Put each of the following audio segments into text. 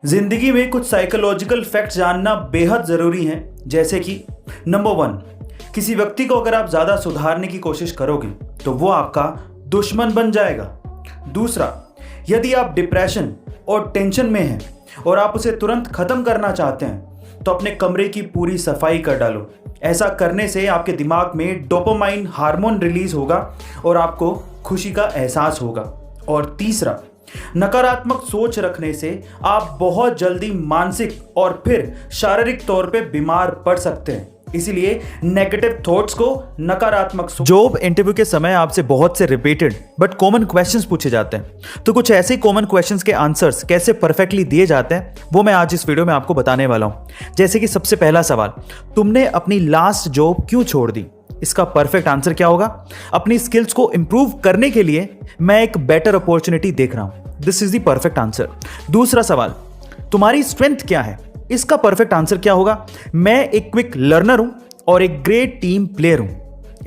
जिंदगी में कुछ साइकोलॉजिकल फैक्ट जानना बेहद ज़रूरी है। जैसे कि नंबर 1, किसी व्यक्ति को अगर आप ज़्यादा सुधारने की कोशिश करोगे तो वो आपका दुश्मन बन जाएगा। दूसरा, यदि आप डिप्रेशन और टेंशन में हैं और आप उसे तुरंत ख़त्म करना चाहते हैं तो अपने कमरे की पूरी सफाई कर डालो। ऐसा करने से आपके दिमाग में डोपामाइन हार्मोन रिलीज होगा और आपको खुशी का एहसास होगा। और तीसरा, नकारात्मक सोच रखने से आप बहुत जल्दी मानसिक और फिर शारीरिक तौर पे बीमार पड़ सकते हैं। इसीलिए नेगेटिव थॉट्स को नकारात्मक जॉब इंटरव्यू के समय आपसे बहुत से रिपीटेड बट कॉमन क्वेश्चंस पूछे जाते हैं। तो कुछ ऐसे कॉमन क्वेश्चंस के आंसर्स कैसे परफेक्टली दिए जाते हैं वो मैं आज इस वीडियो में आपको बताने वाला हूं। जैसे कि सबसे पहला सवाल, तुमने अपनी लास्ट जॉब क्यों छोड़ दी? इसका परफेक्ट आंसर क्या होगा? अपनी स्किल्स को इंप्रूव करने के लिए मैं एक बेटर अपॉर्चुनिटी देख रहा हूं। This is the perfect answer. दूसरा सवाल, तुम्हारी स्ट्रेंथ क्या है? इसका परफेक्ट आंसर क्या होगा? मैं एक क्विक लर्नर हूं और एक ग्रेट टीम प्लेयर हूं।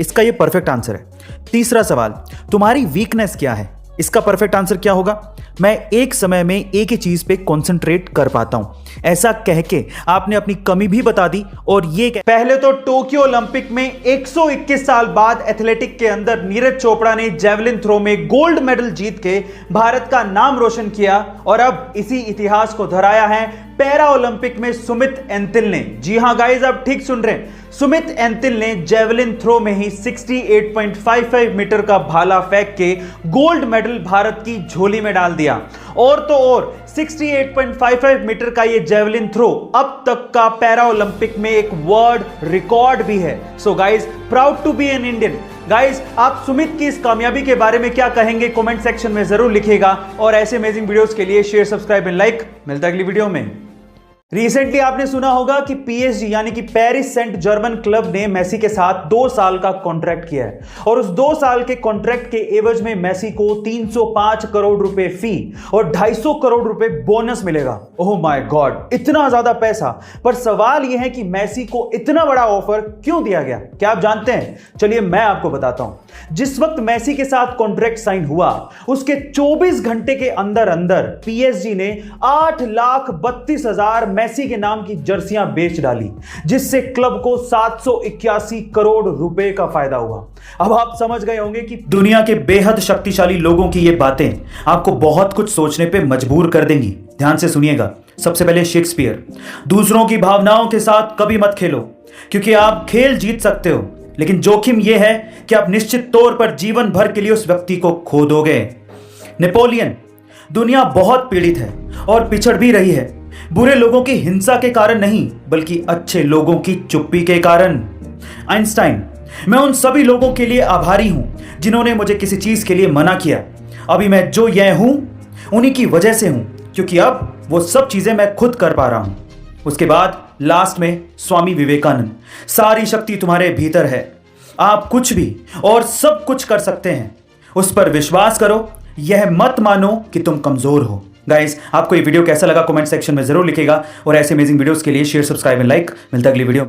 इसका यह परफेक्ट आंसर है। तीसरा सवाल, तुम्हारी वीकनेस क्या है? इसका परफेक्ट आंसर क्या होगा? मैं एक समय में एक ही चीज पे कंसंट्रेट कर पाता हूं। ऐसा कह के आपने अपनी कमी भी बता दी। और ये पहले तो टोक्यो ओलंपिक में 121 साल बाद एथलेटिक के अंदर नीरज चोपड़ा ने जेवलिन थ्रो में गोल्ड मेडल जीत के भारत का नाम रोशन किया और अब इसी इतिहास को दोहराया है पैरा ओलंपिक में सुमित एंतिल ने। जी हां गाइस, आप ठीक सुन रहे हैं। सुमित एंतिल ने जेवलिन थ्रो में ही 68.55 मीटर का भाला फेंक के गोल्ड मेडल भारत की झोली में डाल दिया। और तो और 68.55 मीटर का ये जेवलिन थ्रो अब तक का पैरा ओलंपिक में एक वर्ल्ड रिकॉर्ड भी है। So guys, proud to be an Indian. Guys, आप सुमित की इस कामयाबी के बारे में क्या कहेंगे कमेंट सेक्शन में जरूर लिखिएगा। और ऐसे अमेजिंग वीडियोस के लिए शेयर, सब्सक्राइब एंड लाइक। मिलता है अगली वीडियो में। रिसेंटली आपने सुना होगा कि पीएसजी यानी कि पेरिस सेंट जर्मन क्लब ने मेसी के साथ 2 साल का कॉन्ट्रैक्ट किया है और उस 2 साल के कॉन्ट्रैक्ट के एवज में मेसी को 305 करोड़ रुपए फी और 250 करोड़ रुपए बोनस मिलेगा। ओह माय गॉड, इतना ज्यादा पैसा। पर सवाल यह है कि मेसी को इतना बड़ा ऑफर क्यों दिया गया? क्या आप जानते हैं? चलिए मैं आपको बताता हूं। जिस वक्त मेसी के साथ कॉन्ट्रैक्ट साइन हुआ उसके 24 घंटे के अंदर अंदर पीएसजी ने 8,32,000 मेसी के नाम की जर्सियां बेच डाली, जिससे क्लब को 781 करोड़ रुपए का फायदा हुआ। अब आप समझ गए होंगे कि दुनिया के बेहद शक्तिशाली लोगों की ये बातें आपको बहुत कुछ सोचने पे मजबूर कर देंगी। ध्यान से सुनिएगा। सबसे पहले शेक्सपियर, दूसरों की भावनाओं के साथ कभी मत खेलो, क्योंकि आप खेल जीत सकते हो लेकिन जोखिम यह है कि आप निश्चित तौर पर जीवन भर के लिए उस व्यक्ति को खो दोगे। नेपोलियन, दुनिया बहुत पीड़ित है और पिछड़ भी रही है, बुरे लोगों की हिंसा के कारण नहीं बल्कि अच्छे लोगों की चुप्पी के कारण। आइंस्टाइन, मैं उन सभी लोगों के लिए आभारी हूं जिन्होंने मुझे किसी चीज के लिए मना किया। अभी मैं जो यह हूं उन्हीं की वजह से हूं, क्योंकि अब वो सब चीजें मैं खुद कर पा रहा हूं। उसके बाद लास्ट में स्वामी विवेकानंद, सारी शक्ति तुम्हारे भीतर है, आप कुछ भी और सब कुछ कर सकते हैं, उस पर विश्वास करो, यह मत मानो कि तुम कमजोर हो। गाइस, आपको ये वीडियो कैसा लगा कमेंट सेक्शन में जरूर लिखिएगा और ऐसे अमेजिंग वीडियोस के लिए शेयर, सब्सक्राइब एंड लाइक। मिलता है अगली वीडियो।